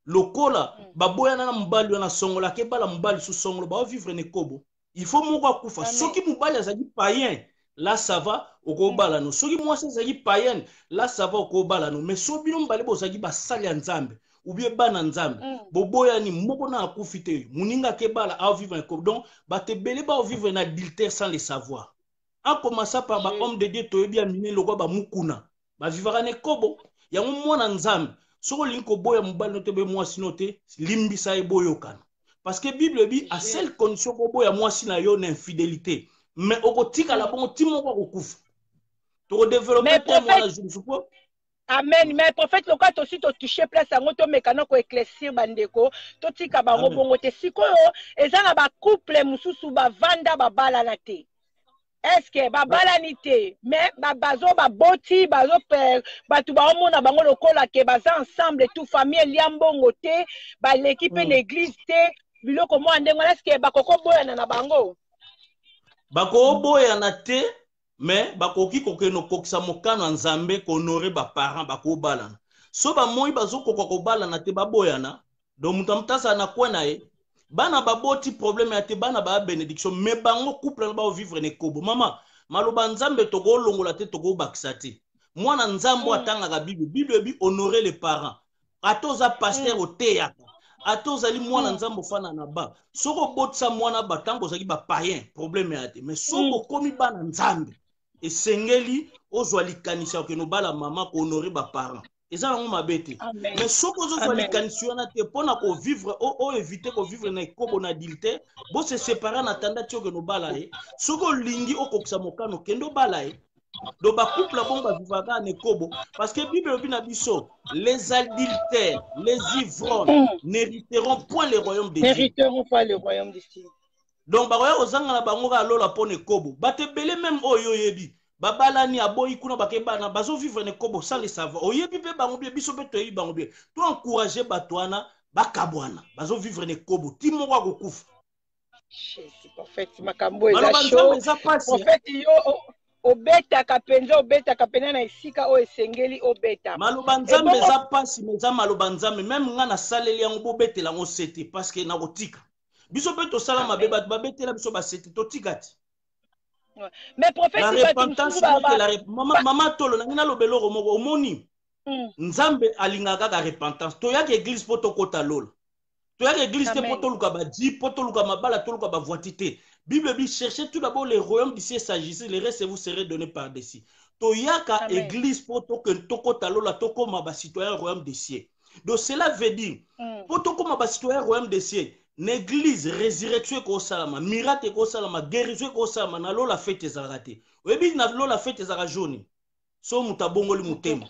lokola baboya na mobali wana songola ke bala mobali sous songolo ba vivre ne kobo il faut moko akufa soki mobali azali païen là ça va okobala no soki mwasi azali païen là ça va okobala no mais so bino mobali bozali basali ya nzambe ou bien bana nzambe boboya ni moko na akufi te muninga ke bala a vivre ne kobo donc bate belé ba vivre na adultère sans le savoir en commençant par ba homme de Dieu toyebi amine lokwa ba mukuna ba vivra ne kobo yango mwana nzambe soko linko boya mobali no te be mwasi no te limbisa e boyokana parce que Bible dit à seule condition ko boya mwasi na yo na infidélité mais okotika la bon timo ko kufa to développer pour moi la je suppose. Amen. Mais prophète, le cas aussi to toucher place à moto mécano ko éclaircir bandeko to tika bango bongo te sikoyo ezana ba couple mususu ba vanda ba bala na te. Est-ce que ba bala ni te mais ba bazo ba boti bazo per batu ba omona bango lokola ke baza ensemble tout famille liambongo te ba l'équipe l'église te biloko mo ndengo est-ce que ba koko boya na bango bako boya na te mais bakoki kokeno kokisa mokano nzambe ko honorer ba parents bako balana so ba moi bazo ko balana te baboyana donc mutamtasa na kwena e bana baboti problème ya te bana ba bénédiction mais bango couple ba vivre ne kobo mama maloba nzambe toko longola te toko bakisa te mwana nzambo atanga ka bible bi honorer les parents atoza pasteur oteyaka atozali mwana nzambo fana na ba soko botsa mwana batango zaki ba païen problème ya te mais soko komi bana nzambe esengeli ozwa likanisa ke no bala mama ko honorer ba parents eza ngo mabete mais soko ozwa likanisa na te pona ko vivre o éviter ko vivre na kobo na adultère bo se séparer na tanda tio ke no bala e soko lingi okokisa mokano kendo bala e do ba couple bon ba vivaka ne kobo parce que Bible bina biso les adultères les ivrognes n'hériteront point le royaume de Dieu. N'hériteront pas le royaume de Dieu. Donc ba roya ozanga na bango ka lola pone kobo bate belé même oyo yebi babalani aboyi kuna bakebana bazo vivre ne kobo sans le savoir oyebi pe bango bien biso pe toyi bango bien to encourager batwana bakabwana bazo vivre ne kobo timo kwa kokufa c'est prophète makambo eza chaud prophète yo obeta kapenza na esika o esengeli obeta maloba nzambe eza pasi meza maloba nzambe même nga na saleli yango bobetela ngo sete parce que na kotika biso pe to sala mabe bat babetela biso ba sete to tikati. Mais prophète la repentance mama tolo na ngina lobelo romoko omoni nzambe alingaka ka repentance to yaka église poto kota lola to yaka église te poto luka ba di poto luka mabala to luka ba voitité. Bible dit cherchez tout d'abord le royaume du ciel s'agissait le reste vous serez donné par dessus to yaka église poto que toko talola toko ma citoyen royaume des cieux donc cela veut dire poto ko ma citoyen royaume des cieux l'église résurrection ko salama miracle ko salama guérison ko salama na lola fête ezalate oyebi na lola fête ezala jaune so mutabongoli mutema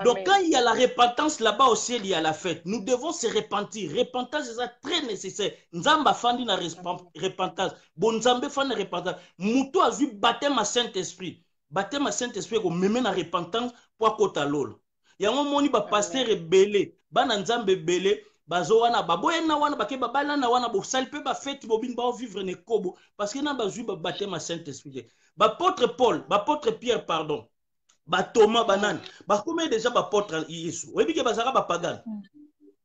donc quand il y a la repentance là-bas au ciel il y a la fête nous devons se repentir repentance est très nécessaire nzamba fandi na repentance bon nzambe fandi repentance muto azui baptême à Saint-Esprit ko meme na repentance pour kota lola yango moni ba pasteur ebele bana nzambe belé bazo wana baboye na wana bake babala na wana bo salpe ba fête bobine ba vivre ne kobo parce que na bazui ba baptême à Saint-Esprit ba apôtre Paul ba apôtre Pierre pardon ba Thomas banane ba comme déjà ba apôtre Yesu oyebi ke bazaka ba pagan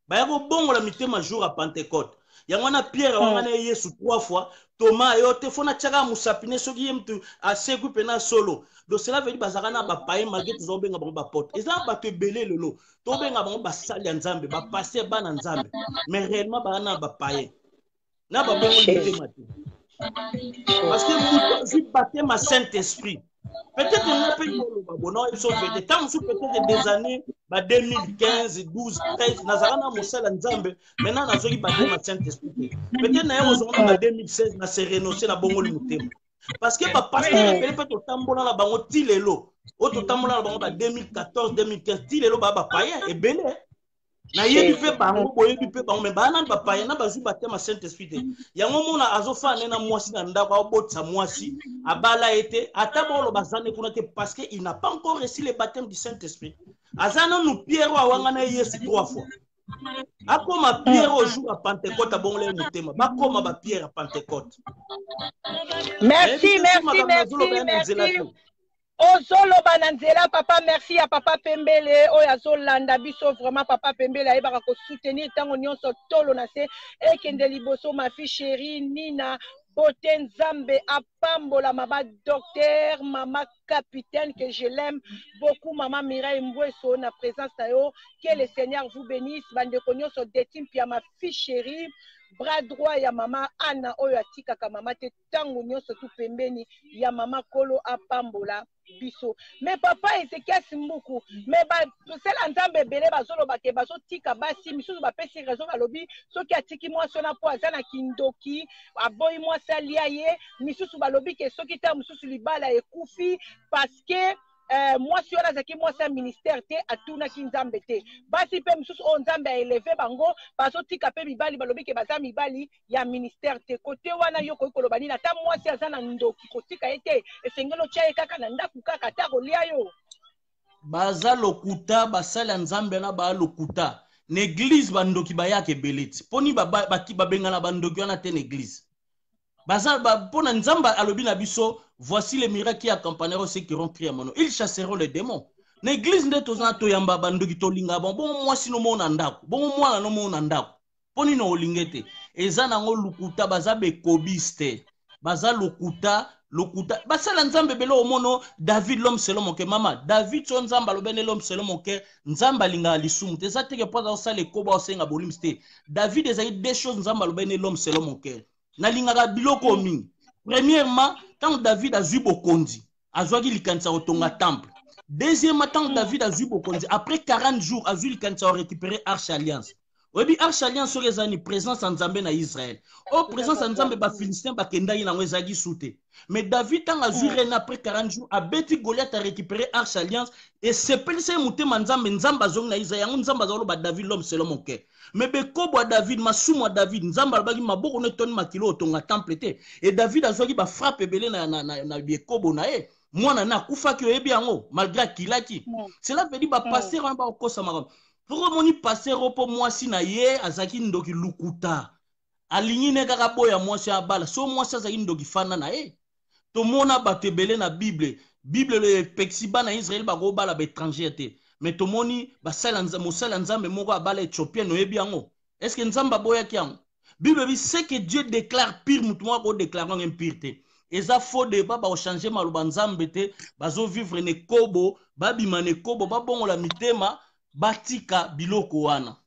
ba yako bongo la mitema jour à Pentecôte yango na Pierre wangana Yesu 3 fois Thomas yote fona tchaka musapine soki yemtu a seku pena solo donc cela veut dire bazaka na ba paye malgré tous obenga ba apôtre et ça ba te belé lelo to benga ba ba sali nzambe ba passer bana nzambe mais réellement ba na ba paye na ba bongo mitema parce que muto zi baptême à Saint-Esprit peut-être on peut le bon ils sont fait tant peut-être des années 2015 12 13 nazarana mosala nzambe maintenant nazoli baptême à Saint-Esprit peut-être na yo zona 2016 na se renoncer na bongo mutema parce que ba pasteur peut être tambola la bango tilelo auto tambola la bango 2014 2015 tilelo ba païen et belé na yebi pe bango boyebi pe bango me bana ba païen na bazu baptême à Saint-Esprit yango mona azofa na mwasi na ndako abotsa mwasi abala été atabolo bazane kuna te parce que il n'a pas encore reçu le baptême du Saint-Esprit azana nous Pierre wanga na Yesu 3 fois akoma Pierre au jour à Pentecôte abongole mutema bakoma ba Pierre à Pentecôte. Merci. Ozolo bananzela papa merci à papa Pembele oya zolanda biso vraiment papa Pembele ayebaka ko soutenir tango nyonso tolo na se ekende liboso ma fille chérie Nina Beauté Nzambe apambola mama docteur mama capitaine que je l'aime beaucoup maman Mireille Mbweso na présence na yo que le Seigneur vous bénisse bande nyonso detim pia ma fille chérie bras droit ya mama Anna oyo atikaka mama te tango nyonso tu pembeni ya mama Kolo apambola biso mais papa Ezekiel Simbuku mais ba tosela nzambe ebele bazoloba ke bazotika basi misusu bapesi raison balobi soki atiki mwasi wana po aza na kindoki aboyi mwasi alia ye misusu balobi ke soki ta mosusu libala ekufi parce que mwasi wana azalaki mwasi ya ministère te atunaki nzambe te basi mpe mosusu oyo nzambe aeleve bango bazotika mpe mibali balobi ke baza mibali ya ministère te kote wana yo koki koloba nini ata mwasi aza na ndoki kotika ye te esengeli otya ye kaka na ndako kaka ata kolia yo baza lokuta basala nzambe na baa lokuta na église bandoki bayaka ebele ti mponi babengana bandoki wana te na église baza mpona nzambe alobi na biso voici les miracles qui accompagneront ceux qui auront crié à mon nom ils chasseront les démons na église nde tozana toyamba bandoki tolinga bongo mwasi no mona ndako bongo mwana no mona ndako mponi na olinge te eza nango lukuta baza bekobis te baza lokuta basala nzambe bele omono David l'homme selon mon cœur mama David so nzambe alobene l'homme selon mon cœur nzambe alinga lisumu te eza teke mpo azosala ekoba osenga bolimsi te David ezali deux choses nzambe alobene l'homme selon mon cœur nalingaka biloko mingi premièrement tant David azwi bokonzi azwaki likanisa kotonga temple deuxièmement tant David azwi bokonzi après 40 jours azwi likanisa récupérer arche alliance oyebi arche alliance soki ezali présence ya nzambe na Israël o présence ya nzambe bafilistin bakendaki nango ezalaki su te mais David ntango azwi reine après 40 jours abeti Goliath a récupéré arche alliance esepelisa ye motema nzambe azongi na Israël yango nzambe azaloba David l'homme selon mon cœur mais bekobo ya David masumu ya David nzambe alobaki maboko ne toni makilo otonga temple te et David azwaki bafrappe ebele na bekobo na ye mwana na akufaki oyebi yango malgré akilaki cela veut dire bapaster wana bakokosa makambo poko moni paster opo mwasi na ye azalaki ndoki lukuta alingi ne kaka boya mwasi abala so mwasi azalaki ndoki fanda na ye tomona bato ebele na bible le pexi bana Israël bakobala baétranger te mais tomoni mosala nzambe moko abala éthiopienne oyebi yango est ce que nzambe aboyaki yango bible bi ce que Dieu déclare pire mutu moko akodéclare yango impire te eza faux débat baochange maloba nzambe te bazovivre ne kobo babima ne kobo babongola mitema batika biloko wana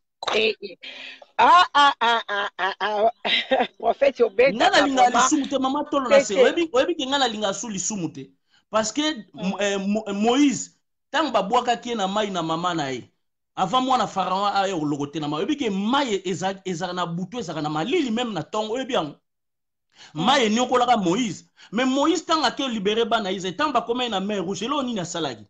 prophète obeta ngana linga lisumu te mama tolo na se oyebi ke ngana linga su lisumu te parce que Moïse tant babwakaki ye na mai na mama na ye avant mwana pharaon aya koloko te na mai oyebi ke mai ezalaka na butu ezalaka na malili même na ntongo oyebi yango mai eniokolaka Moïse mais Moïse ntango ake libere bana Israël ntango bakomai na mer rouge eloo nini asalaki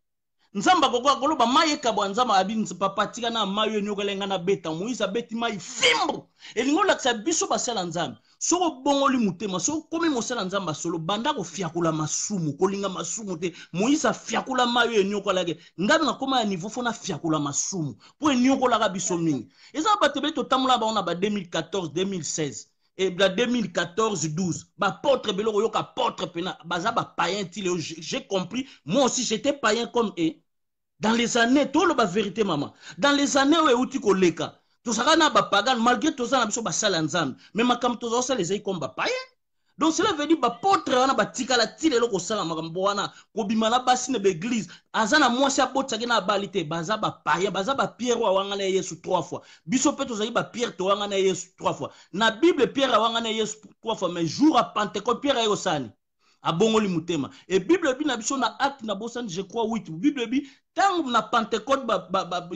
nzamba koloba mai ekabwa nzamba abi papa tika na mai eniokolenga na beta Moïse abeti mai fimbo elingi olakisa biso basala nzambe soko bongoli mutema soko komi mosala nzamba solo banda kofiakula masumu kolinga masumu te Moïse afiakula mai eniokolake ngabi na koma ya niveau fona fiakula masumu po eniokolaka biso mingi eza bato be totambola bango na ba 2014 2016 et la 2014-12, apôtre beloko yoka apôtre pena baza ba païen ti j'ai compris moi aussi j'étais païen comme eux dans les années tout le ba vérité maman dans les années où euti koleka to saka na ba pagan malgré tout ça na biso ba sala nzambe mais makam to ça les comme ba païen donc cela veut dire ba apôtre wana ba tikala ti lelo ko sala makambo wana ko bimana basi na l'église azana mwasi abotaki na balite baza ba païen baza ba Pierre wanga na Yesu 3 fois biso pe to zali ba Pierre to wanga na Yesu 3 fois na Bible Pierre wanga na Yesu 3 fois mais jour à Pentecôte Pierre ayo sani abongoli mutema et Bible bi na biso na acte na bosani je crois 8 Bible bi tant na Pentecôte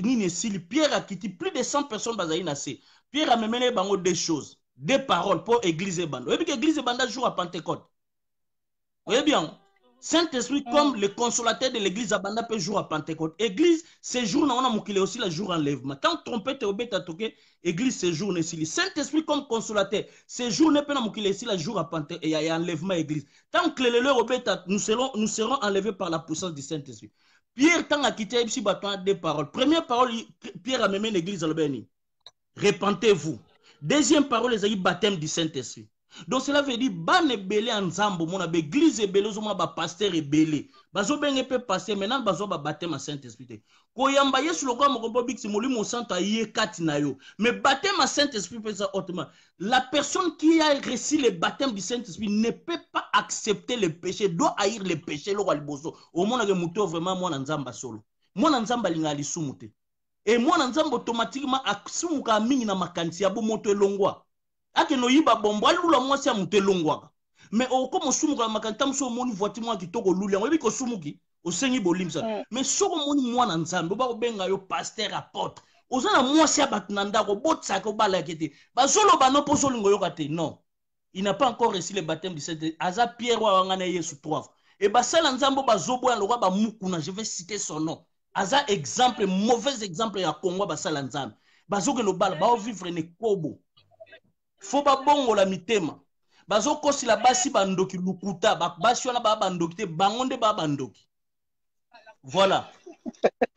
nini sili Pierre a quitté plus de 100 personnes bazali na se Pierre a mené bango deux choses des paroles pour église et bande. Vous voyez que l'église et bande jour à Pentecôte. Vous voyez bien, Saint-Esprit comme le consolateur de l'église à bande peut jour à Pentecôte. Église, c'est jour, on a mouqué aussi le jour enlèvement. Tant trompette et obéta toqué, église, c'est jour, Saint-Esprit comme consolateur, c'est jour, n'est pas mouqué aussi le jour à Pentecôte et il y a enlèvement église. Tant que les leurs obéta, nous serons enlevés par la puissance du Saint-Esprit. Pierre, tant à quitter ici, bâton des paroles. Première parole, Pierre a mené l'église à l'obéni. Repentez-vous. Deuxième parole, les baptême du Saint-Esprit. Donc cela veut dire ban ebele en Nzambo mona be église ebele zo mona ba pasteur ebele. Bazo benge pe pasteur maintenant bazo ba baptême à Saint-Esprit. Ko yamba Yesu lokwa mokombo biksi molimo santo aye kati na yo. Mais baptême à Saint-Esprit peut ça autrement. La personne qui a reçu le baptême du Saint-Esprit ne peut pas accepter le péché, doit haïr le péché lo waliboso. Au mona ke muto vraiment mona Nzamba solo. Mona Nzamba linga lisumute. Et mona Nzamba automatiquement aksumuka mingi na makanisi ya bo moto elongwa. Ake no yiba bombo alula mwasi ya mutelongwaka. Mais comme sumuka la makanta mso moni voiture mwa kitoko luli yango biko sumuki osengi bolimsa. Mais soko moni mwana Nzambe ba benga yo pasteur apôtre. Ozana mwasi ya batnanda ko botsa ko bala kete. Ba solo ba no poso lingo yo kate. Non. Il n'a pas encore reçu le baptême du Saint-Esprit. Aza Pierre wa ngana Yesu 3 fois. Et ba sala Nzambo ba zobo ya lokwa ba mukuna, je vais citer son nom. Aza exemple mauvais exemple ya Congo ba sala Nzambe. Ba zoke no bala ba vivre ne kobo. Faut pas bongo la mitema. Bazo kosi la basi bandoki lukuta, basi wana ba bandoki te bangonde ba bandoki. Voilà.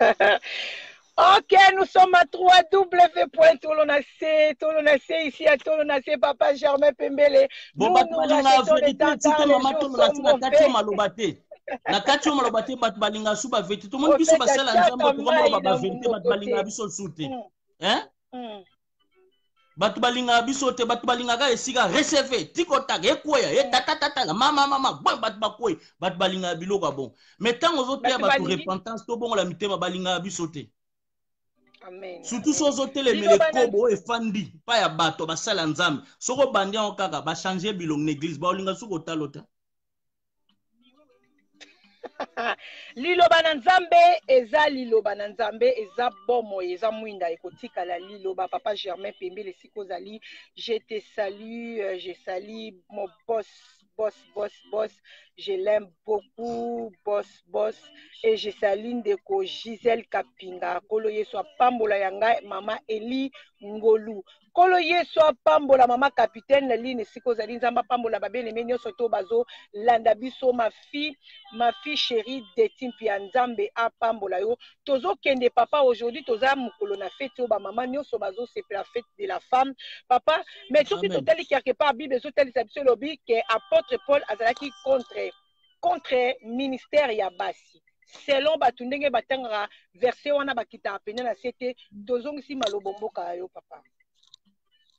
Ok, nous sommes à 3W.tolonacé ici à Tolonacé, Papa Germain Pembele. Bon, nous rachetons les tantards, les jours sont mauvais. Na kati malobate bat balinga suba vete to mon biso basala Nzambo to komo ba vete bat balinga biso sute. Hein? Batu balinga bisote batu balinga ga esika recevé tiko tag ekoya e tata mama bon batu bakoy batu balinga biloka bon mais tant aux autres batu repentance to bon la mitema balinga bisote. Amen. Surtout so zote le kobo e fandi pa ya bato basala Nzambe soko bandia okaka ba changer bilong l'église ba olinga suko talota. Liloba na Nzambe eza liloba na Nzambe eza bomo eza mwinda ekotika la liloba. Papa Germain Pembele sikozali, je te salue, je salue mon boss, je l'aime beaucoup, boss, et je salue ndeko Gisèle Kapinga, kolo yeso pambola yanga mama Eli Ngolu, kolo yeso pambola mama capitaine la ligne sikozali Nzamba pambola babele menyo soto bazo landa biso ma fille chérie de Timpi Nzambe a pambola yo tozo kende papa aujourd'hui toza mukolo na fête ba maman nyonso bazo c'est la fête de la femme papa mais tout qui totali quelque part bible zo tali sabso lobi que apôtre Paul azalaki contre ministère ya basi selon batundenge batanga verset wana bakita apene na sete tozongisi malobomboka yo papa.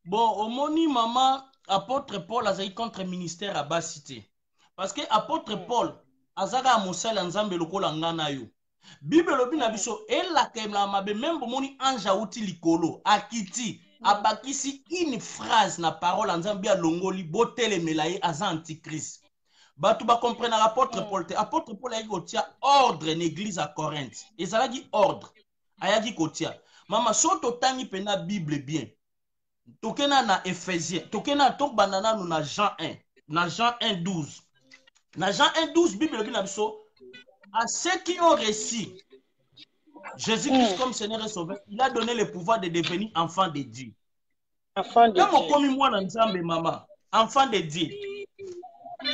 Bon, omoni maman apôtre Paul azali contre ministère à basité parce que apôtre Paul azaka mosala Nzambe lokola ngana yo. Bible lobi na biso elakemla mabe même bomoni anja uti likolo akiti abakisi une phrase na parole Nzambe ya longoli botelemela ye aza antichrist. Batu ba comprendre apôtre Paul te apôtre Paul ayaki kotia ordre l'église à Corinthe. Ezalaki ordre ayaki kotia. Mama so totangi pena Bible bien. Tokena na Ephésiens, tokena tok banana nous na Jean 1, na Jean 1:12. Na Jean 1:12 Bible dit na biso à ceux qui ont reçu Jésus-Christ comme Seigneur et Sauveur, il a donné le pouvoir de devenir enfant de Dieu. Enfant de Dieu. Comme comme moi na Nzambe maman, enfant de Dieu.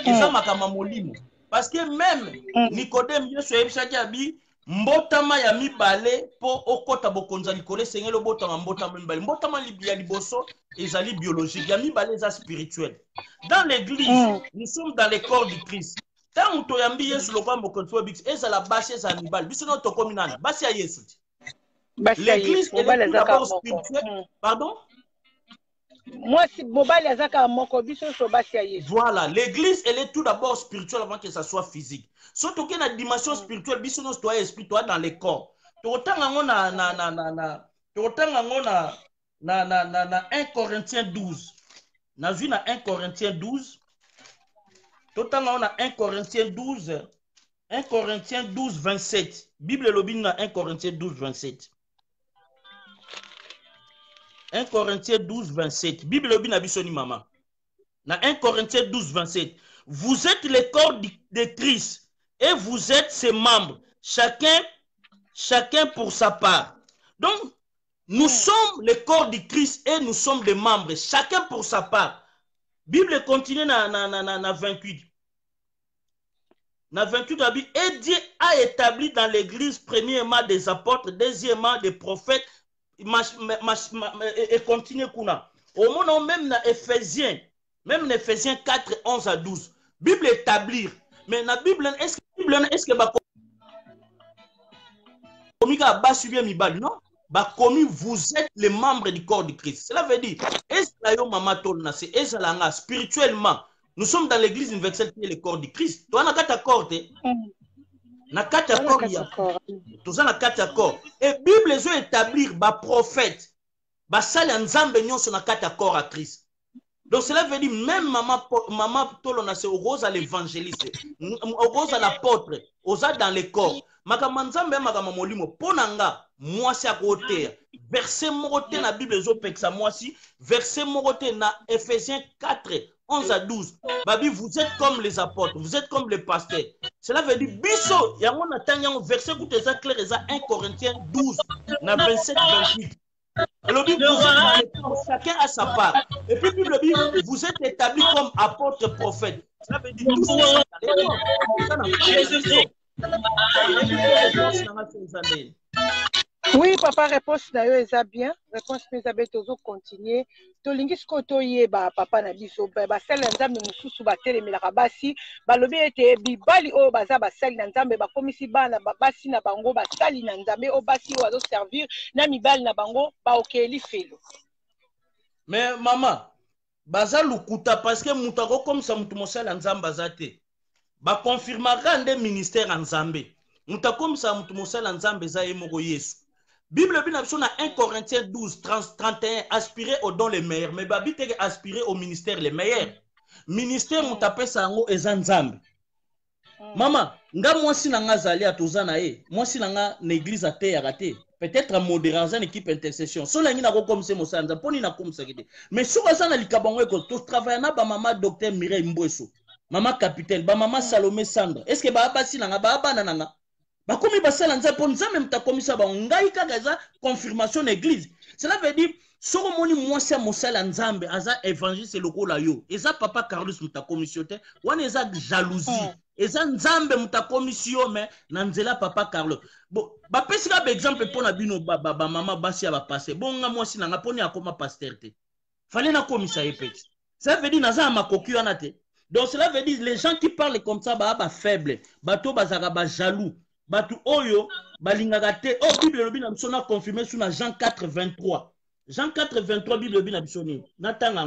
Eza makama molimo parce que même Nicodème Yesu ebisaki abi mbotama ya mibale po okota bokonza likole sengelo botama mbotama mibale mbotama ya liboso ezali biologique ya mibale eza spirituel. Dans l'église nous sommes dans le corps du Christ. Tant to yambi Yesu lokwa bokonzo bix ezala basi eza mibale biso no tokomi nani basi ya Yesu. L'église est d'abord spirituelle. Pardon? Moi, si mobile azaka moko biso so basi ya Yesu. Voilà, l'église elle est tout d'abord spirituelle avant que ça soit physique. Surtout qu'il y a une dimension spirituelle, biso no toi esprit toi dans le corps. Totanga ngona na 1 Corinthiens 12. Na vu na 1 Corinthiens 12. Totanga ngona 1 Corinthiens 12. 1 Corinthiens 12 27. Bible lobi na 1 Corinthiens 12 27. 1 Corinthiens 12, 27. Bible lobi na biso ni maman. Na 1 Corinthiens 12, 27. Vous êtes le corps de Christ et vous êtes ses membres. Chacun pour sa part. Donc, nous sommes le corps du Christ et nous sommes des membres. Chacun pour sa part. Bible continue na 28. Na 28, et Dieu a établi dans l'église premièrement des apôtres, deuxièmement des prophètes, et continue kuna. Au moment même dans Ephésiens, Même Ephésiens 4, 11 à 12. Bible établir. Mais la Bible, est-ce que non? Vous êtes les membres du corps de Christ. Cela veut dire, spirituellement, nous sommes dans l'église universelle qui est le corps de Christ. Tu as un corps, na kati ya corps ya toza na kati ya corps et Bible ezo établir ba prophète ba sali ya nzambe nyonso na kati ya corps à Christ. Donc cela veut dire même maman tolo na se oza l'évangéliste oza l'apôtre oza dans le corps makama nzambe makama molimo ponanga mwasi akoteya verset morote na Bible ezo peksa mwasi verset morote na Ephésiens 4 11 à 12. Babi, vous êtes comme les apôtres, vous êtes comme les pasteurs. Cela veut dire, biso, yango na tanyan verset écoutez ça clair, 1 Corinthiens 12, na 27, 28. Et le Bible, chacun a sa part. Et puis, le Bible, vous êtes établis comme apôtres prophètes. Cela veut dire, tous ces oui, papa, réponse na yo eza bien. Réponse na bien tozo continuer. To lingi skoto yeba papa na biso ba sala nzambe mususu ba telemelaka basi balobi ete bibali o baza basali na nzambe ba komisi bana basi na bango basali na nzambe o basi o azo servir na mibali na bango ba okeli felo. Mais maman, baza lukuta parce que mutako comme ça mutu mosala nzambe bazate. Ba confirmera nde ministère nzambe. Mutako comme ça mutu mosala nzambe za yemoko Yesu. Bible na 1 Corinthiens 12, 31, aspirer aux dons les meilleurs. Mais Babi te aspirer au ministère les meilleurs. Ministère mutape sango ezanzambe. Maman, nga mwasi na nga zali atozana e. Mwasi na nga na église ate ya rate. Peut-être modération équipe intercession. So la ngina ko comme c'est mosanza poni na comme ça kete. Mais so bazana likabango eko to travailler na ba mama docteur Mireille Mbweso. Mama capitaine, ba mama Salomé Sandra. Est-ce que ba basi na nga ba bana na nga? Bakomi basala nza po nzambe mutakomisa ba ngai kaka za confirmation d'église. Cela veut dire soko moni mwasi ya mosala nzambe aza évangile lokola yo. Eza papa Carlos mutakomisi te. Wana eza jalousie. Eza nzambe mutakomisi yo mais na nzela papa Carlos. Bon, ba pesika ba exemple pona bino ba mama basi ya ba passer. Bon nga mwasi na nga poni akoma pasteur te. Fallait na komisa epeti. Ça veut dire naza makoki wana te. Donc cela veut dire les gens qui parlent comme ça ba faible, bato bazaka ba jaloux. Batu oyo balingaka te oh Bible lobi na biso na confirmé sur na Jean 4 23. Jean 4 23 Bible lobi na biso ni natanga.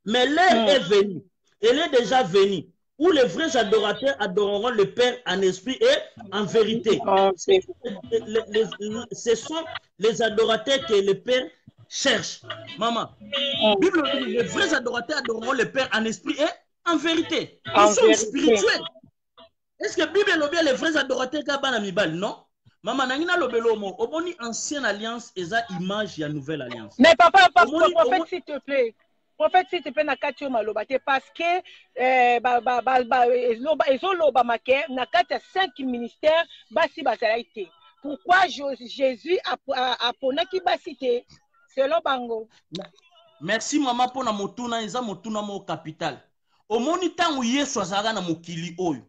Mais l'heure est venue, elle est déjà venue où les vrais adorateurs adoreront le Père en esprit et en vérité. Ce sont les adorateurs que le Père cherche. Maman, Bible lobi les vrais adorateurs adoreront le Père en esprit et en vérité. Ils sont spirituels. Est-ce que Bible lobby les vrais adorateurs kabana mibal non? Maman nangina lobelo mo oboni ancienne alliance eza image ya nouvelle alliance. Mais papa prophète s'il te plaît. Prophète s'il te plaît na kati maloba te parce que ezoloba make na kati 5 ministères basi bazala te. Pourquoi Jésus a ponaki basi te selon bango? Merci maman pona motuna eza motuna mo capital. Omoni tangu Yesu azala na mokili oyo.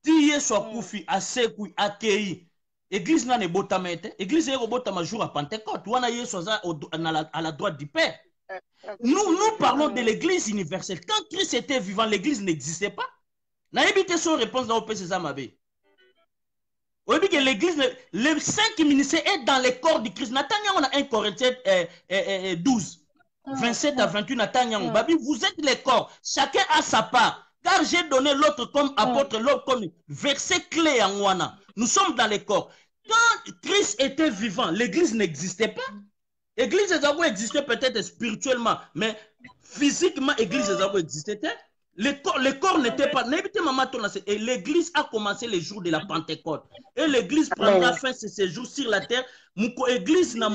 Ti Yesu akufi asekui akei église na ne botamete église eko botama jour à Pentecôte wana Yesu aza à la droite du Père. Nous parlons de l'église universelle. Quand Christ était vivant, l'église n'existait pas. Na ebite son réponse dans OPC Zamabé. On dit que l'église, les 5 ministères est dans le corps du Christ. Natanya on a 1 Corinthiens 12 27 à 28 Natanya Babi vous êtes les corps, chacun a sa part. Car j'ai donné l'autre comme apôtre, l'autre comme verset clé en Wana. Nous sommes dans les corps. Quand Christ était vivant, l'église n'existait pas. L'église existait peut-être spirituellement, mais physiquement, l'église existait. Le corps n'était pas. Et l'église a commencé les jours de la Pentecôte. Et l'église prendra fin ce séjour sur la terre. L'église n'a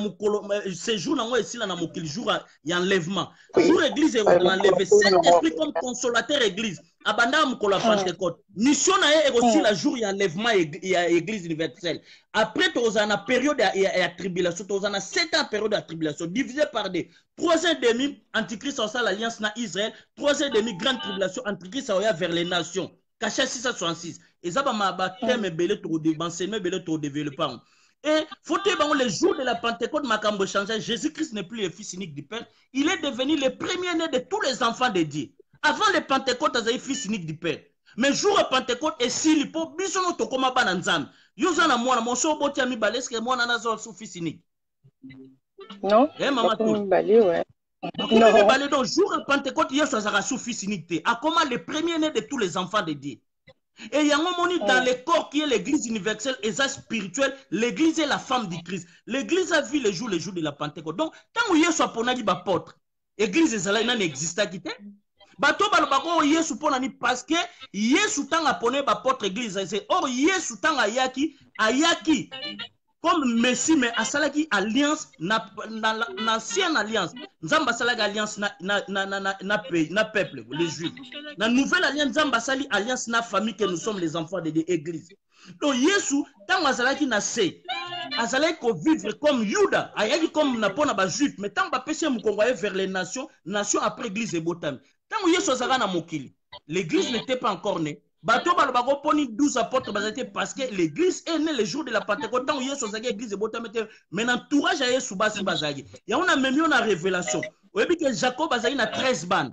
séjour le jour il y a enlèvement. Jour l'église est enlevé. Saint-Esprit comme consolateur église. Abanda mukola Pentecôte. Mission est aussi la jour il y a enlèvement et église universelle. Après tu as une période de tribulation, tu as 7 ans période de tribulation divisé par des 3 ans et demi antichrist en l'alliance na Israël, 3 ans et demi grande tribulation antichrist vers les nations. Caché 666. Et ça va thème belé to enseignement belé to développement. Et faut que les jours de la Pentecôte makambo changé, Jésus-Christ n'est plus le fils unique du Père, il est devenu le premier-né de tous les enfants de Dieu. Avant le Pentecôte, azali fils unique du Père. Mais jour de Pentecôte, et si il faut, bisono to koma ba nanzam. Yozana mwana, mon so boti ami baleske mwana nazo sou fils unique. Non? Eh, maman, ouais. Non. Donc, jour de Pentecôte, Yesu azara sou fils unique. A comment le premier-né de tous les enfants de Dieu. Et il y a un moment dans le corps qui est l'église universelle et ça spirituelle, l'église est la femme du Christ. L'église a vu les jours de la Pentecôte. Donc, tant que Yesu a ponagi bapôtre, l'église est là, n'existe pas. Bato balobako Yesu ponani parce que Yesu tanga poné bapôtre église. Or, Yesu tanga ayaki comme Messie, mais asalaki alliance na l'ancienne alliance. Nzamba salaki alliance na peuple, les juifs. La nouvelle alliance, Nzamba sali alliance na famille que nous sommes les enfants de l'église. Donc Yesu, tant asalaki na se, asalaki ko vivre comme Yuda, ayaki comme na pona ba juif, mais tant ba péché mukongwaye vers les nations après église et botam. Tant Yesu azaka na mokili, l'église n'était pas encore née. Bato balobako poni 12 apôtres parce que l'église est née le jour de la Pentecôte. Tant Yesu azaki église et botam, mais l'entourage à Yesu basi bazaki. Ya on a même une révélation. Vous voyez que Jacob azaki na 13 ban.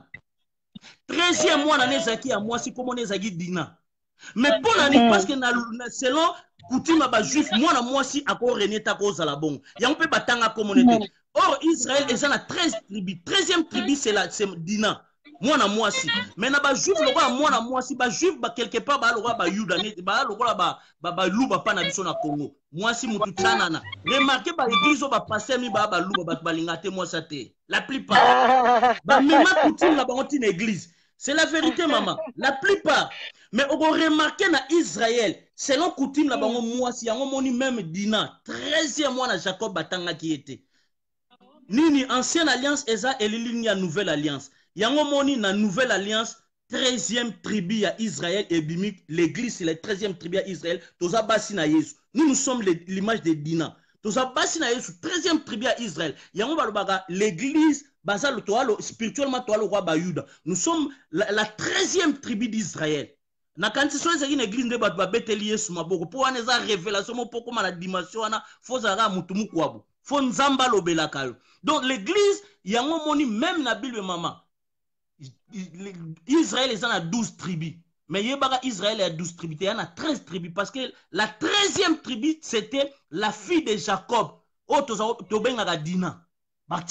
13e mois na nezaki ya moi si comme on ezaki dina. Mais pour l'année, parce que selon coutume ba juif, moi na moi si ako renier ta cause à la bon. Ya on peut batanga communauté. Or Israël est na 13 tribus. 13e tribu c'est Dina. Moi na moi si. Mais na ba juif le roi moi na moi si ba juif ba quelque part ba le roi ba Yuda ba le roi ba luba pa na biso na Congo. Moi si mutu tsanana. Remarquez ba église ba passer mi ba luba ba lingate moi ça te. La plupart ba même coutume la ba on une église. C'est la vérité maman. La plupart. Mais on remarque na Israël, selon coutume la bango moi si yango moni même Dina 13e mois na Jacob batanga qui était. Nini ancienne alliance eza elili ya nouvelle alliance. Yango moni na nouvelle alliance 13e tribu ya Israël et bimik l'église c'est la 13e tribu ya Israël toza basi na Yesu. Nous sommes l'image de Dina. Toza basi na Yesu 13e tribu ya Israël. Yango balobaka l'église basal toalo spirituellement toalo roi Bayuda. Nous sommes la 13e tribu d'Israël. Na kanti so ezaki na église nde bato babeteli Yesu maboko po wana eza révélation mo poko na dimension wana fo zara mutu mukwabo fo nzamba lobelaka yo. Donc l'église yango moni même na Bible maman Israël est na 12 tribus mais yebaka Israël a 12 tribus il y en a 13 tribus parce que la 13e tribu c'était la fille de Jacob o to bengaka Dina ba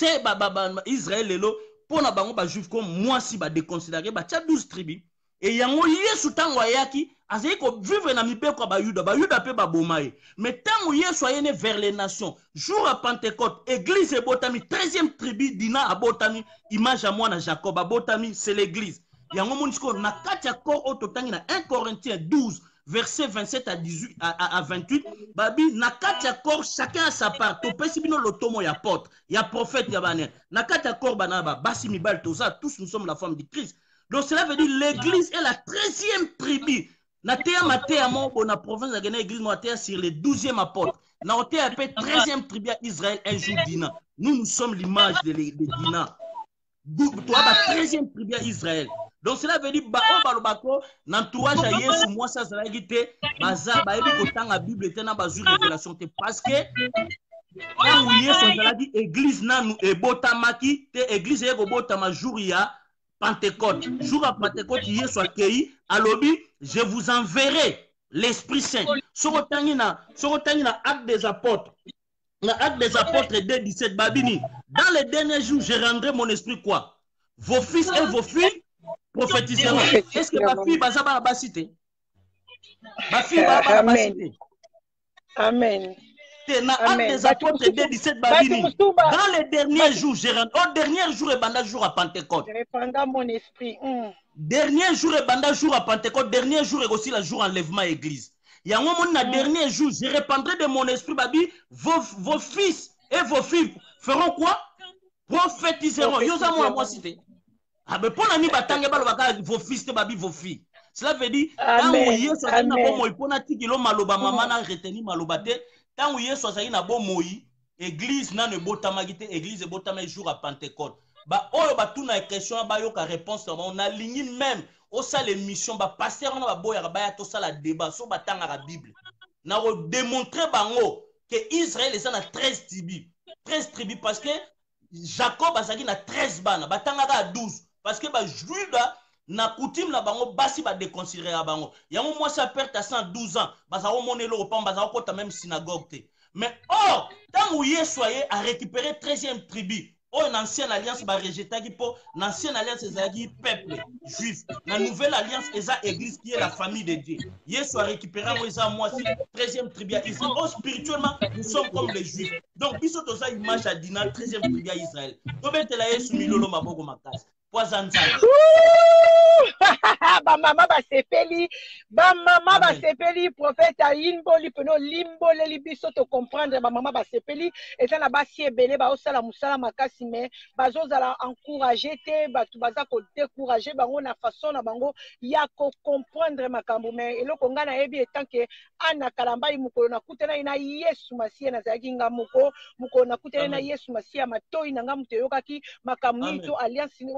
Israël lelo pona bango ba juif comme moi si ba déconsidérer ba 12 tribus. Et yango Yesu tango ayaki azali ko vivre na mibeko ba Yuda pe ba bomaye. Mais tango Yesu ayene vers les nations, jour à Pentecôte, église ebotami 13e tribu Dina abotami image à moi na Jacob abotami c'est l'église. Yango moniko na kati ya corps ototangi na 1 Corinthiens 12 verset 27 à 18 à 28 babi na kati ya corps chacun a sa part to pesi bino lotomo ya porte ya prophète ya baner na kati ya corps banaba basi mibal toza tous nous sommes la femme du Christ. Donc cela veut dire l'église est la 13e tribu. Na teya matéa mo na province de Ghana église matéa sur les 12e apôtres. Na otéa pe 13e tribu à Israël un jour Dina. Nous sommes l'image de Dina. Toi ba 13e tribu à Israël. Donc cela veut dire ba balobako n'entourage à Yesu moi ça sera gité baza ba ebi ko tanga Bible tena ba jour révélation te parce que quand Yesu a dit église nanu ebotamaki te église eko botama jour ya Pentecôte. Jour à Pentecôte, Yesu akei alobi, je vous enverrai l'Esprit Saint. Sorotangi na acte des apôtres. Na acte des apôtres 2:17 babini. Dans les derniers jours, je rendrai mon esprit quoi? Vos fils et vos filles prophétiseront. Est-ce que ma fille bazaba ba cité? Ma fille ba cité. Amen. Dans acte des apôtres 2:17 babini. Dans les derniers jours, je rentre. Au dernier jour et banda jour à Pentecôte. Je répandrai mon esprit. Dernier jour et banda jour à Pentecôte. Dernier jour et aussi le jour enlèvement église. Il y a un moment na dernier jour, je répandrai de mon esprit babi. Vos fils et vos filles feront quoi? Prophétiseront. Yosa moi cité. Ah mais pour l'année batanga balobaka vos fils te babi vos filles. Cela veut dire quand vous y êtes sorti na bon moi pona tikilo maloba maman na reteni maloba te. Tant où Yesu azali na bo moi église na ne botamaki te église botama jour à Pentecôte ba oyo ba tuna question ba yoka réponse on a ligné même au ça l'émission ba pasteur na ba boya ba ya to ça la débat so ba tanga la Bible na démontrer bango que Israël est na 13 tribus parce que Jacob azaki na 13 bana ba tanga ka 12 parce que ba Juda na coutume na bango basi ba déconsidérer bango yango moi ça perte à 112 ans baza o monelo au pamba baza ko même synagogue te mais or tant où Yesoye a récupéré 13e tribu oh l'ancienne alliance ba rejeté qui pour l'ancienne alliance ezaki peuple juif la nouvelle alliance eza église qui est la famille de Dieu Yesu a récupéré moi ça moi 13e tribu à Israël oh spirituellement nous sommes comme les juifs donc biso to ça image à dina 13e tribu à Israël to betela Yesu milolo maboko makasi ba mama ba sepeli prophète ayimboli peno limboli biso to comprendre ba mama ba sepeli eza na basi ebele ba osala musala makasi mais bazozala encourager te batu baza ko décourager bango na façon na bango ya ko comprendre makambo mais eloko nga na yebi etant que ana kalamba mukolo na kutena ina Yesu Masia na zaki nga mukolo na kutena na Yesu Masia matoi na nga muto yokaki makambo to alliance ni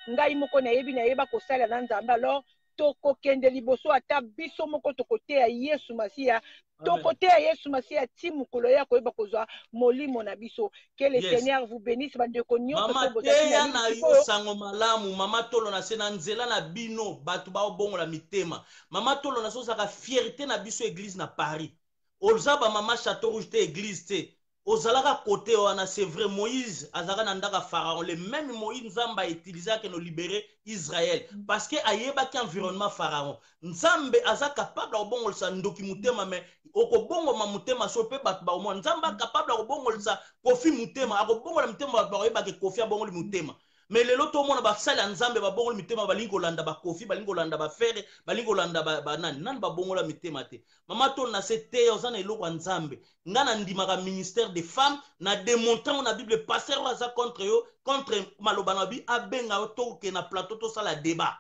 ngai moko na yebi na yeba kosala na nzambe alors toko kende liboso ata biso moko tokote ya Yesu Masia tokote ya Yesu Masia ti mukolo ya koyeba kozwa molimo na biso que le Seigneur vous bénisse bande ko nyonso to bozaki na yo sango malamu mama tolo na sena nzela na bino batu ba obongola mitema mama tolo na so saka fierté na biso église na Paris ozaba mama Château Rouge te église te Ozalaka côté wana c'est vrai Moïse azaka na ndaka Pharaon le même Moïse Nzamba utilisé que nous libérer Israël parce que ayeba ki environnement Pharaon Nzambe aza capable de bongo sa ndoki mutema mais okobongo ma mutema so pe bat ba mo Nzamba capable de bongo sa kofi mutema akobongo la mutema ba yeba ke kofi bongo le mutema mais le loto mona ba sala Nzambe ba bongo le mutema balingo landa ba kofi balingo landa ba fere balingo landa ba nan ba bongo la mutema te mama to na sete ozana eloko Nzambe ngana ndimaka ministère des femmes na démontrant na Bible pasteur aza contre yo contre malobana bi abenga to ke na plateau to sala débat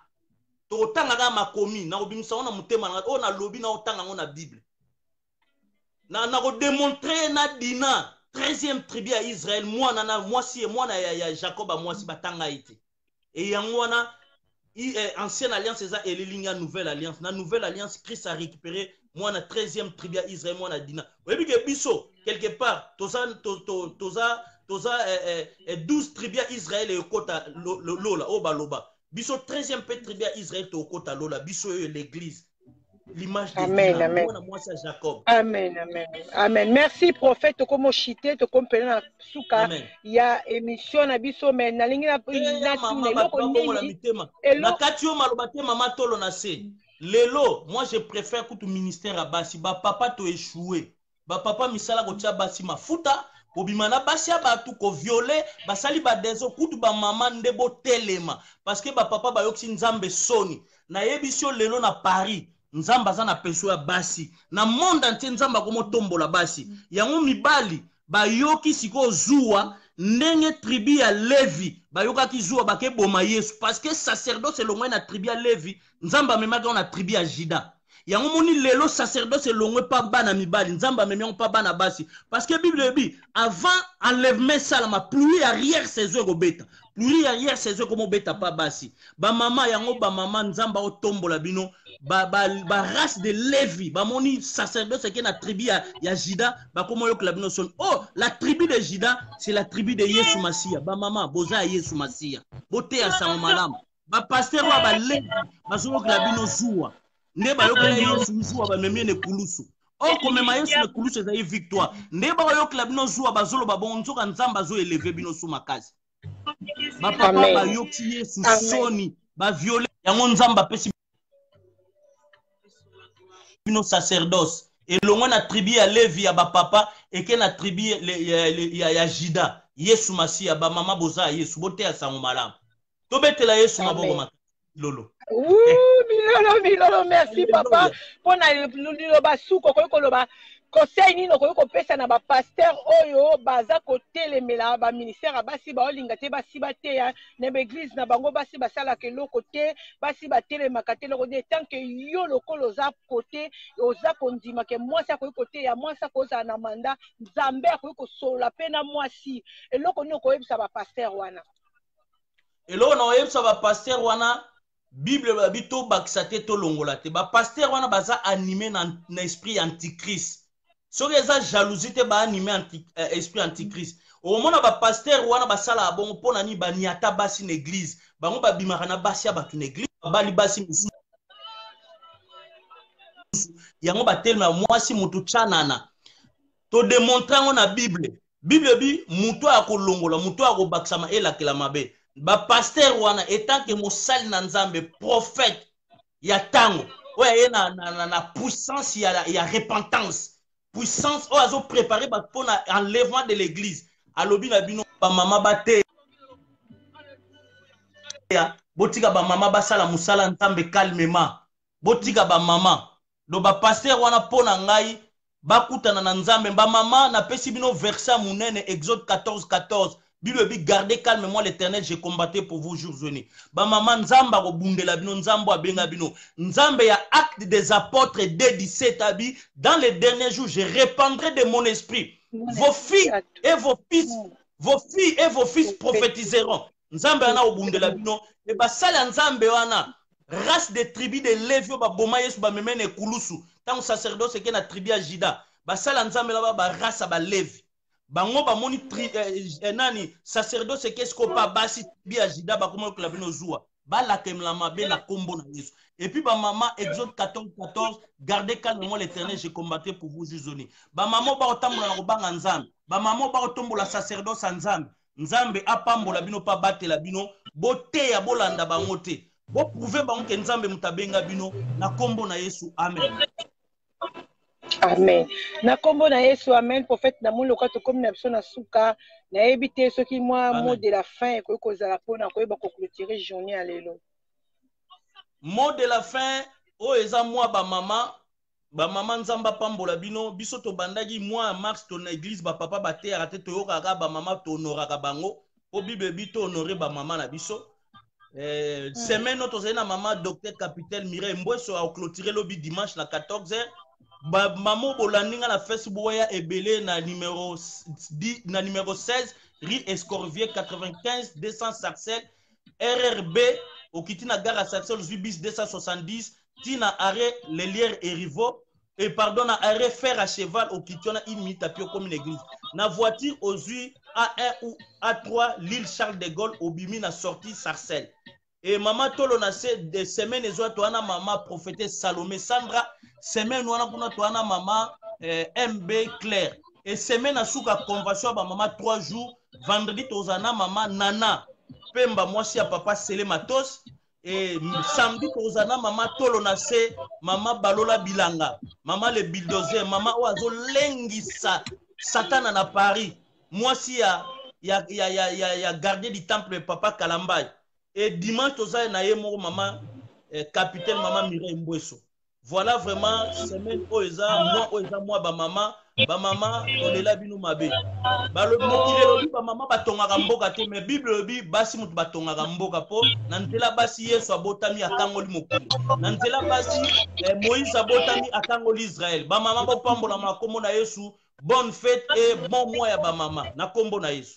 to tanga ga makomi na obimisa ona mutema na ona lobi na otanga ngona Bible na ko démontrer na dina 13e tribu à Israël moi si moi na ya Jacob a moi si batanga ite et yangwana ancienne alliance eza elilinga nouvelle alliance na nouvelle alliance Christ a récupéré moi na 13e tribu à Israël moi na dina oyebi ke biso quelque part toza 12 tribus à Israël et kota lola o baloba biso 13e tribu à Israël to kota lola biso l'église l'image de Amen, amen. Moi c'est Jacob. Amen, amen. Amen. Merci prophète comme chité to comme pena suka ya émission na biso mais na lingi na na katio malobate mama tolo na se lelo moi je préfère que tout ministère à basi ba papa to échoué ba papa misala ko tia basi mafuta obimana basi abatu ko violer basali ba deso kutu ba mama ndebo telema parce que ba papa ba yoksi Nzambe soni na yebisio lelo na Paris Nzamba za na peso ya basi na monde entier Nzamba komo tombola basi yango mibali bayoki siko zuwa ndenge tribu ya Levi bayoka ki zuwa bakeboma Yesu parce que sacerdoce longwe na tribu ya Levi Nzamba memaka na tribu ya Juda yango moni lelo sacerdoce longwe pa bana mibali Nzamba memaka pa bana basi parce que Bible dit avant enlèvement salama pluie arrière saison robeta pluie arrière saison comme beta pa basi ba mama yango ba mama Nzamba o tombola bino ba race de Lévi ba moni sacerdoce qui na tribu ya Juda ba komo yo klabino son oh la tribu de Juda c'est la tribu de Yesu Masia ba mama boza Yesu Masia bote ya sa malamu ba pasteur wa ba Lévi ba zo klabino zuwa nde ba yo klabino Yesu zuwa ba memie ne kulusu oh comme ma Yesu ne kulusu za victoire nde ba yo klabino zuwa ba zolo ba bonzo ka Nzamba zo élever bino suma kazi ba papa ba yoki Yesu soni ba violer yango Nzamba pesi bino sacerdoce et longo na tribu ya Levi ya ba papa et que na tribu ya Juda Yesu Masia ba mama boza Yesu bote ya sango malamu to betela Yesu maboko makasi lolo milolo merci papa pona lilo basuko ko koloba conseil nino ko pesa na ba pasteur oyo baza ko telemela ba ministère basi ba olinga te basi ba te ya na église na bango basi basala ke loko te basi ba telemaka te loko de tant que yo lokolo za côté oza kondima ke mwasi ko côté ya mwasi ko za na manda Nzambe ko sola pena mwasi eloko nyo ko yebisa ba pasteur wana eloko na yebisa ba pasteur wana Bible ba bito bakisate to longola te ba pasteur wana baza animé na esprit antichrist soki eza jalousie te ba animé esprit antichrist omona ba pasteur wana basala bongo pona ni baniata basi na église bango babimaka na basi ya batu na église bali basi yango batelema mwasi mutu chanana to démontrer ngo na Bible bi mutu akolongola mutu akobakisama elakela mabe ba pasteur wana etant que mosali na Nzambe prophète ya tango oya na puissance ya repentance puissance o azo préparer ba pona enlèvement de l'église alobi na bino ba mama bate ya botika ba mama basala musala Nzambe calmement botika ba mama do ba pasteur wana pona ngai bakutana na Nzambe ba mama na pesi bino verset munene Exode 14:14 Bible bi gardez calmement l'Éternel, j'ai combattu pour vous jours venus. Ba mama Nzamba ko bundela bino Nzambo abenga bino. Nzambe ya acte des apôtres dès 17 abi dans les derniers jours je répandrai de mon esprit. Vos filles et vos fils prophétiseront. Nzambe ana obundela bino e ba sala Nzambe wana race de tribus de Lévi ba boma Yesu ba memene kulusu. Tant sacerdoce ke na tribu ya Juda ba sala Nzambe la ba race ba Lévi. Bango ba moni nani sacerdoce qu'est-ce qu'on pas basi bia Jida ba comment que la bino joua ba la kemla mabe na kombo na Yesu et puis ba maman Exode 14:14 gardez calmement l'Éternel j'ai combattu pour vous jusoni ba maman ba otambola na kobanga Nzambe ba maman ba otombola sacerdoce Nzambe Nzambe apambola bino pa batela bino bote ya bolanda bango te bo prouver bango ke Nzambe mutabenga bino na kombo na Yesu amen. Amen. Na kombo na Yesu amen. Prophète na mon loka to comme na biso na suka na ebité ce qui moi mot de la fin ko kozala pona ko ba ko clôturer journée à lelo. Mot de la fin o eza moi ba mama Nzamba pambola bino biso to bandaki moi mars to na église ba papa ba te arate to yoka ba mama to honoraka bango o bible bi to honorer ba mama na biso. Semaine to zena mama docteur capitaine Mireille Mbweso a clôturer lobi dimanche na 14h. Ba maman bolandinga na Facebook ya ebele na numéro 16 rue Escorvier 95 200 Sarcelles RRB au kitina gare à Sarcelles bis 270 tina arrêt Lelière et Rivo et pardon na arrêt fer à cheval au kitona une minute apio comme une église na voiture aux yeux A1 ou A3 l'île Charles de Gaulle au bimi na sortie Sarcelles et maman tolo na se de semaine ezo to ana mama prophétesse Salomé Sandra semaine wana kuna to ana mama MB Claire et semaine asuka convention ba mama 3 jours vendredi tozana mama Nana Pemba mwasi ya papa Sele Matos et samedi tozana mama tolo na se mama Balola Bilanga mama le bulldozer mama oazo lengisa satana na Paris mwasi ya gardien du temple papa Kalambay et dimanche tozana na ye moko mama capitaine mama Mireille Mbweso. Voilà vraiment semaine moi ba mama olela bino mabe ba le mokile ba mama batongaka mboka te mais bible bi basi mutu batongaka mboka po na nzela basi Yesu abotami akangoli mokili na nzela basi Moïse abotami akangoli Israël ba mama bo pambola makombo na Yesu. Bonne fête et bon mois ya ba mama na kombo na Yesu.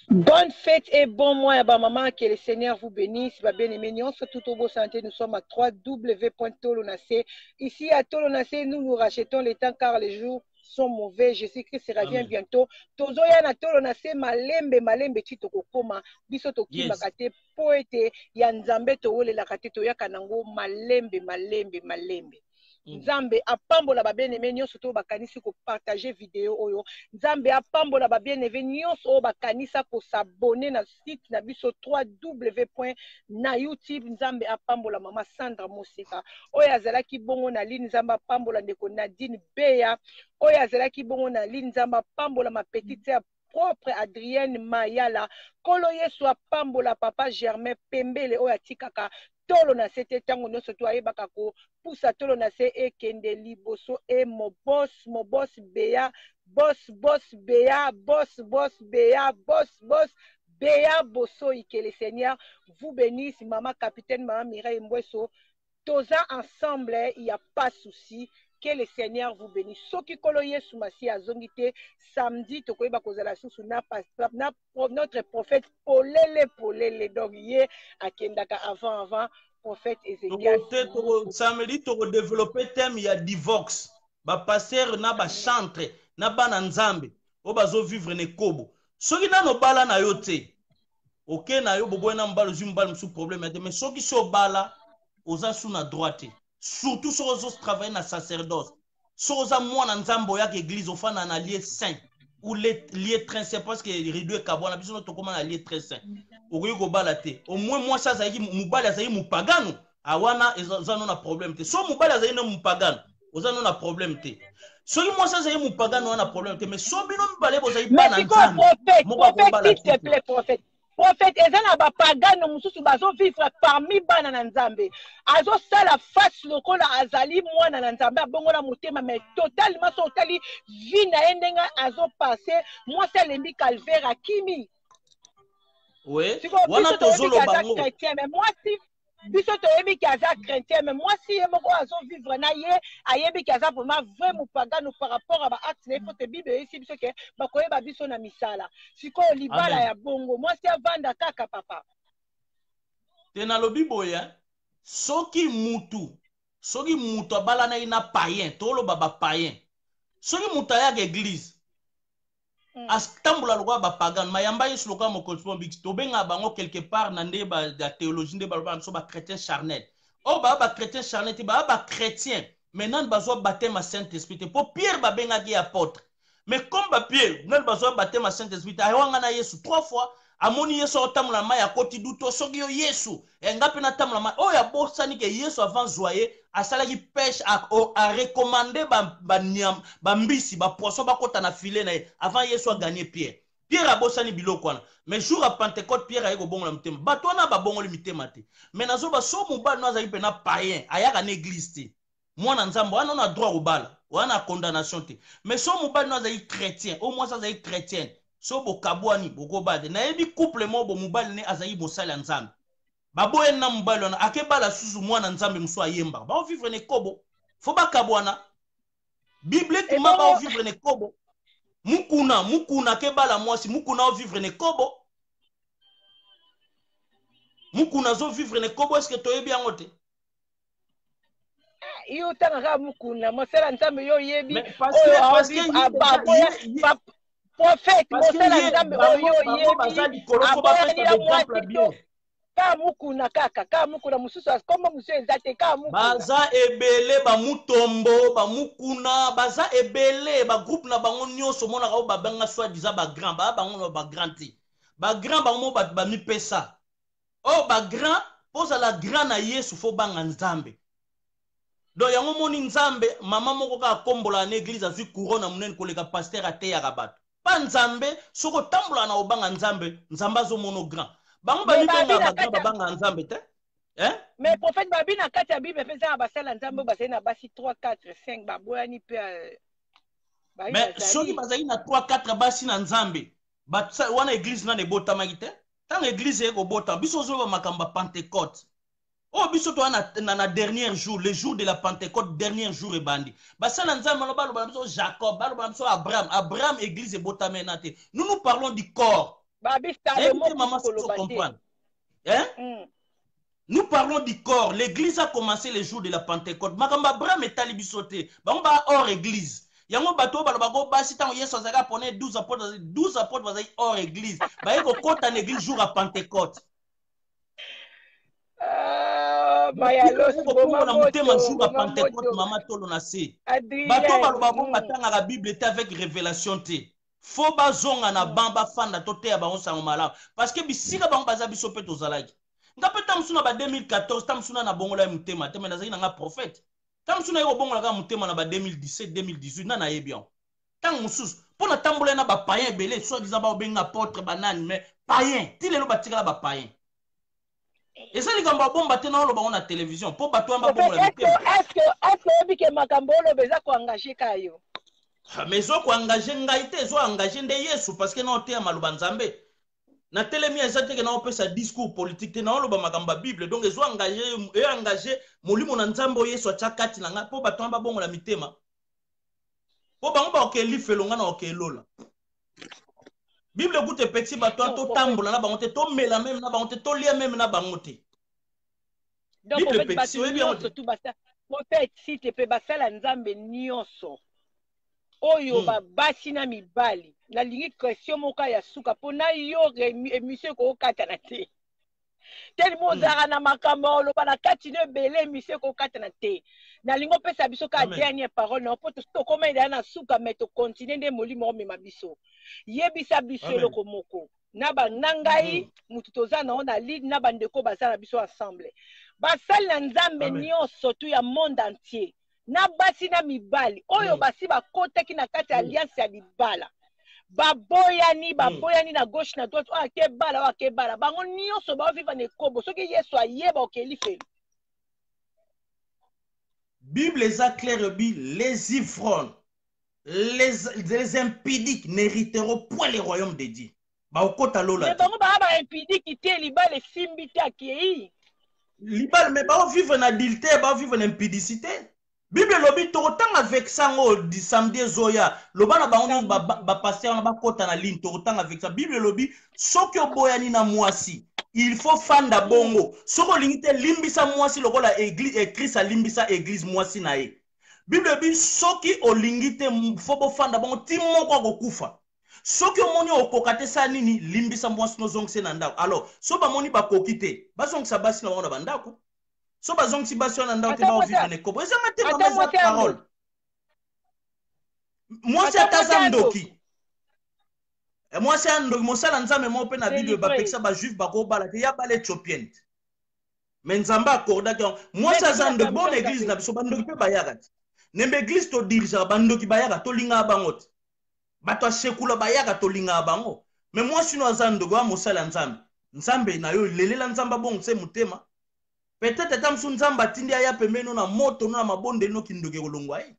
Bonne fête et bon mois, maman. Que le Seigneur vous bénisse. Bien-aimés, tout au beau santé. Nous sommes à www.tolonacé. Ici à Tolonacé, nous rachetons les temps car les jours sont mauvais. Jésus-Christ revient bientôt. Tozoya na Tolonacé, malembe chitoko koma. Biso toki makate poete ya nzambe towole la kate toya kanango malembe. Nzambe apambola ba bien-aimé nyonso to bakanisi ko partager vidéo oyo. Nzambe apambola ba bien-aimé nyonso o bakanisa ko s'abonner na site na biso www.youtube. Nzambe apambola mama Sandra Mosika. Oyo azalaki bongo na ligne Nzambe apambola ndeko Nadine Beya. Oyo azalaki bongo na ligne Nzambe apambola ma petite sœur propre Adrienne Mayala. Kolo Yesu apambola papa Germain Pembele oyo atikaka tolo na sete tango nyonso to ayebaka ko pusa tolo na se ekende liboso e mo boss Beya boss Beya bosso que le Seigneur vous bénisse maman capitaine maman Mireille Mbweso toza ensemble il y a pas souci. Que le Seigneur vous bénisse. Soki kolo Yesu masi azongite samedi tokoyeba kozala susu na notre prophète polele donc ye akendaka avant prophète Ézéchias. Samedi toko développer thème ya divorce. Ba pasteur na ba chantre na bana nzambe o bazo vivre ne kobo. Soki na no bala na yo te. OK na yo bobo na mbalo zu mbalo musu problème mais soki so bala oza sous na droite. Surtout sur os travailler na sacerdoce. Sur oza mwana nzambo yak église ofana na lieu saint ou lieu très saint parce que rideau kabwana biso to koma na lieu très saint. Okoyi ko balate. Au moins moi ça zaki mubali azali mupagano. Awana oza non na problème te. So mubali azali na mupagano, oza non na problème te. Soki moi ça zali mupagano wana problème te mais so bino mibale bozali bana nzambe. Prophète s'il te plaît prophète. Prophète ezana ba pagano mususu bazo vivre parmi bana na nzambe. Azo sala face lokola azali mwana na nzambe abongola motema mais totalement totali vie na endenga azo passer moi c'est lembi calvaire akimi. Oui. Wana tozolo bango. Mais moi si biso toyebi ki aza chrétien mais moi si yemoko azo vivre na ye ayebi ki aza vraiment vrai mupagano par rapport à ba acte il faut te bible ici biso ke bakoyeba biso na misala siko libala ya bongo moi si avanda kaka papa tena lobi boya soki mutu abala na ina païen tolo baba païen soki mutu ya église astambula lokwa ba pagan mayamba yesu lokwa mokosmo big to benga bango quelque part na nde ba da théologie nde ba so ba chrétien charnel o ba chrétien charnel ti ba chrétien maintenant bazo baptême Saint-Esprit pour Pierre ba benga ki apôtre mais comme ba Pierre nan bazo baptême Saint-Esprit ayanga na yesu 3 fois amoni yesu otamula mai akoti duto soki yo yesu ngapi na tamula mai o ya bosani ke yesu avant joyeux asala ki pêche a recommander ba mbisi ba poisson ba kota na filet na avant yesu a gagné Pierre a bosani biloko wana mais jour à Pentecôte Pierre a yeko bongola mutema bato wana ba bongoli mitema te mais nazo ba so mobali no azali pena païen ayaka na église te mwana nzambo wana on a droit obala wana condamnation te mais so mobali no azali chrétien au moins azali chrétienne so bokabwani bokobade na yebi couple mo bo mobali ne azali mosala nzambe baboye na mobali wana akebala susu mwana nzambe muso ayemba ba vivre ne kobo fo bakabwana bible tima ba vivre ne kobo mukuna kebala mwasi mukuna o vivre ne kobo mukuna zo vivre ne kobo est-ce que toyebi yango te yo tanga mukuna mosala nzambe yo yebi parce que prophète mosala nzambe oyo yebi kamukuna kaka kamukuna mususu koma musu ezate kamukuna baza ebele bamutombo bamukuna baza ebele ba groupe na bango nyonso mona ka ba banga soit disant ba grand ba bango ba grand ti ba grand bango ba mi pesa oh ba grand posa la grand na Yesu fo banga nzambe donc yango moni nzambe mama moko ka kombola na église azu couronne munene koleka pasteur ate ya rabat pa nzambe soko tambula na obanga nzambe nzamba zo mono grand bango ba mibenga ba banga nzambe te mais prophète babi na kati ya bible pesa basala nzambe basali na basi 3 4 5 baboyani pe mais soki bazali na 3 4 basi na nzambe wana église na ne botamaki te tant église eko bota biso zo ba makamba Pentecôte oh biso to na dernier jour le jour de la Pentecôte dernier jour e bandi basala nzambe no balo biso Jacob balo biso Abraham église e botame na te nous parlons du corps maman comprendre nous parlons du corps l'église a commencé le jour de la Pentecôte makamba Abraham etali biso te bango ba hors église yango bato balo bago basi tango Yesu azaka pone 12 apôtres bazai hors église ba ko kota na église jour à Pentecôte mama tolo na se bato baloba bo batanga la Bible était avec révélation te fo bazonga na bamba fanda to te ya bango sango malamu parce que bisika bango baza biso pe tozalaki ngape tamsuna ba 2014 tamsuna na bongola ya mutema te mais nazali na nga prophète tamsuna yo bongola ka mutema na ba 2017 2018 na na yebian tant mususu pona tambola na ba païen belé soit disant ba obenga apôtre banane mais païen ti lelo batikala ba païen et ça les gamba bomba te na oloba on na télévision po bato amba bongola est-ce que makambo lo beza ko engager kayo mais zo ko engager ngai te zo engager nde Yesu parce que na otea maluba nzambe na telemi ezate ke na opesa discours politique te na oloba makamba Bible donc zo engager molimo na nzambe Yesu acha kati na nga po bato amba bongola mitema po bango ba okeli felonga na okelola Bible goûte petit bato to tambola na bango te to mela même na bango te to lia même na bango te donc Bible petit oui bien tout basa peut-être si te pe basala nzambe nyonso oyo ba basi na mibali na lingi question moka ya suka pona yo émission ko kata na te tellement ozara na makambo loba na kati ne belé mise ko katana te na lingo pesa biso ka dernière parole na poto to koma ida na suka mais to continuer de molimo mema biso yebisa biso eloko moko na banangai mutu toza na ona ligne na bandeko bazala biso ensemble basali na nzambe nyonso tu ya monde entier na basi na mibali oyo basi bakotaki na kati ya alliance ya libala baboyani na gauche na droite oyo akebala bango nyonso baoviva na ekobo soki yesu ayeba okeli felu Bible eza claire bi les ivrognes les impudiques n'hériteront point le royaume de Dieu. Baokota lola. Mais bango ba impudique te libala simbi te akei. Libala mais ba vivre na adultère, ba vivre na impudicité. Bible lobi tokotanga avec sango di samedi zoya. Loba na bango ba passer na ba kota na ligne tokotanga avec ça. Bible lobi soki oboyani na mwasi. Il faut fanda bongo. Soko lingite limbisa mwasi lokola église Christ a limbisa église mwasi na ye. Bible bi soki olingite fobo fanda bongo timo kwa kokufa. Soki omoni okokate sa nini limbisa mwasi no zongse na ndako. Alors, so ba moni ba kokite, ba zongsa basi na wana bandako. So ba zongsi basi na ndako te ba vivre ne kobo. Eza mate ba za parole. Mwasi ataza ndoki. Moi c'est un mosala nzambe mo pe na Bible ba peksa ba juif ba ko bala te ya bale Éthiopienne. Mais nzamba akorda que moi ça zande bonne église na biso bandoki pe ba yaga. Nembe église to dirija bandoki ba yaga to linga bango. Bato sekula ba yaga to linga bango. Mais moi sino azande go mosala nzambe. Nzambe na yo lelela nzamba bon se mutema. Peut-être tamsu nzamba tindi ya pembeno na moto na mabonde no kindoke kolongwa e.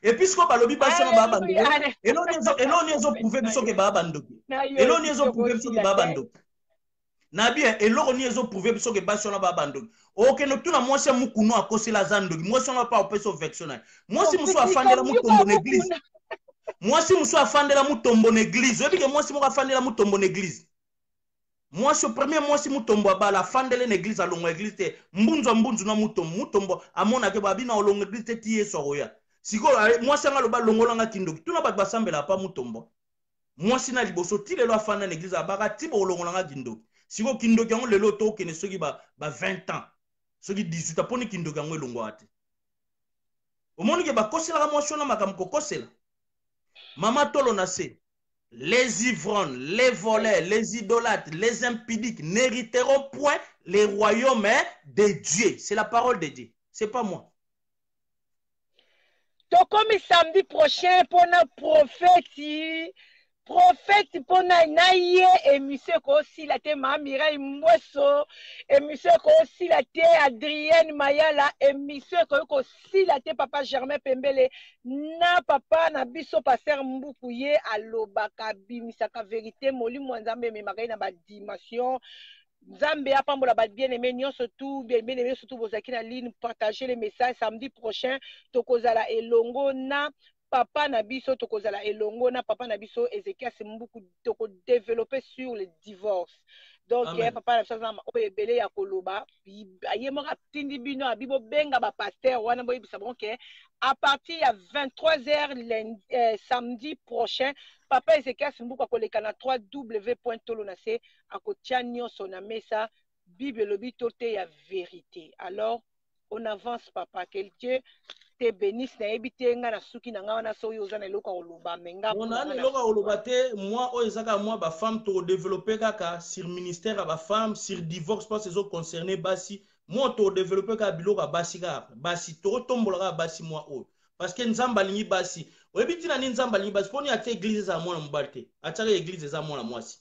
Et puis, ce qu'on a dit, c'est que Baba Ndoki. Et l'on est prouvé que Baba Ndoki. Et l'on est prouvé que Baba Ndoki. Nabia, et l'on est prouvé que Baba Ndoki. Ok, nous tous moi c'est Moukuno à cause de la Zandoki. Moi, si on n'a pas opé sur vectionnel. Moi, si nous sommes fan de la moutombo église. Moi, si nous sommes fan de la moutombo église. Je dis que moi, si nous sommes fan de la moutombo église. Moi, ce premier, moi, si moutombo à la fan de l'église à l'ongle église, mbunzo na moutombo à mon akebabi na l'ongle église tiye soroya. Siko moi sanga loba longolanga kindoki tuna bat basambela pa mutombo moi sina liboso ti lelo afana na église abaka ti bo longolanga kindoki siko kindoki yango lelo to kene soki ba 20 ans soki 18 aponi kindoki yango elongo ate omoni ke bakosela ka motion na makamko kosela mama tolo na se les ivrognes les voleurs les idolâtres les impudiques n'hériteront point les royaumes de Dieu. C'est la parole de Dieu, c'est pas moi. Donc, comme samedi prochain, pour un prophète pour naïe et monsieur aussi la thé Mireille Mweso et monsieur aussi la thé Adrienne Mayala et monsieur aussi la thé papa Germain Pembele na papa na biso passer Mboukuye à l'obaka bimisaka vérité moli mwanzambe me makai na ba dimension Nzambe a pambola ba bien aimé surtout bien aimé surtout vos akina na ligne partager les messages samedi prochain tokozala elongo na papa na biso tokozala elongo na papa na biso Ezekiel Simbuku toko développer sur le divorce donc papa na biso na o ebele ya koloba ayemoka tindi bino abibo benga ba pasteur wana boy bisabon ke à partir ya 23h samedi prochain papa Ezekiel Simbuku akoleka na www.tolonase akotia nyonso na mesa Bible lobi tote ya vérité. Alors on avance papa, que Dieu te bénisse na ebite nga na suki na nga wana so yo za na loka oloba menga on a loka oloba te moi o ezaka moi ba femme to développer kaka sur ministère ba femme sur divorce parce que zo concerné basi moi to développer ka biloka basi ka basi to tombola ka basi moi o parce que nzamba lingi basi o ebiti na nzamba lingi basi poni ate église za moi na mbalte ataka église za moi na mwasi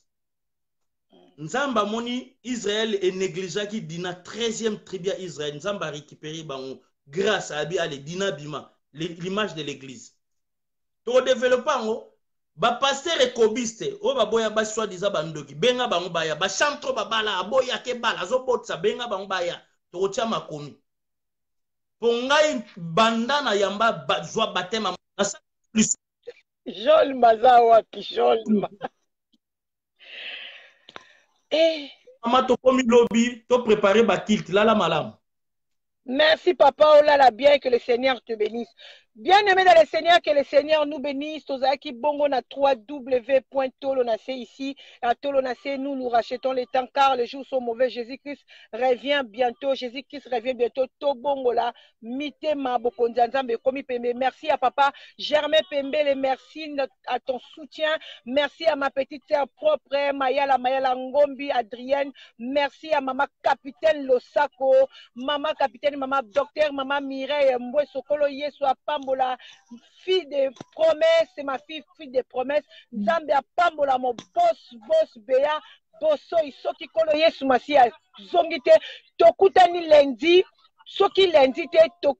nzamba moni Israël est négligé qui dina 13e tribu à Israël nzamba récupérer bango grâce à Abi Ali Dina Bima, l'image de l'église. To développer ngo ba pasteur et cobiste o ba boya ba soi-disant bandoki benga bango baya ba chantre ba bala aboya ke bala zo botsa benga bango baya to tia makomi. Pongai bandana yamba ba zwa batema plus Jol mazawa pijol ma. Mama to komi lobby to préparer ba kilt la malam. Merci papa, oh là là, bien que le Seigneur te bénisse. Bien-aimés dans le Seigneur, que le Seigneur nous bénisse. Tozaki bongo na www.tolonacé ici. À Tolonacé, nous rachetons les temps car les jours sont mauvais. Jésus-Christ revient bientôt. Jésus-Christ revient bientôt. Tobongo la mite ma bokonzanzambe komi pembe. Merci à papa Germain Pembele. Merci à ton soutien. Merci à ma petite sœur propre Mayala Ngombi Adrienne. Merci à maman capitaine Losako, maman capitaine, maman docteur, maman Mireille Mbwe Sokolo Yesu Apam. La fille de promesses, c'est ma fille de promesses. Nzambe a pambola mon boss Béa, bosso isoki kolo Yesu Masia zongite tokutani lundi. Soki lundi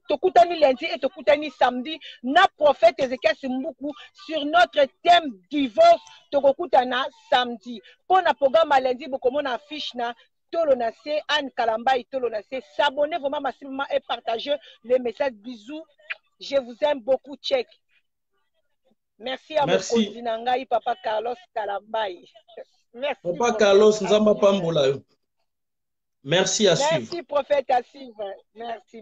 tokutani lundi et tokutani samedi na prophète Ezekiel Simbuku sur notre thème divorce tokutana samedi. Pour na programme lundi bokomona affiche na Tolonacé Anne Kalamba et Tolonacé. S'abonnez vraiment massivement et partagez les messages. Bisous. Je vous aime beaucoup, Tchèque. Merci à mon Zinangai, Papa Carlos Kalambai. Merci. Papa Carlos Nzamba Pambola. Merci à suivre. Merci, prophète, à suivre. Merci.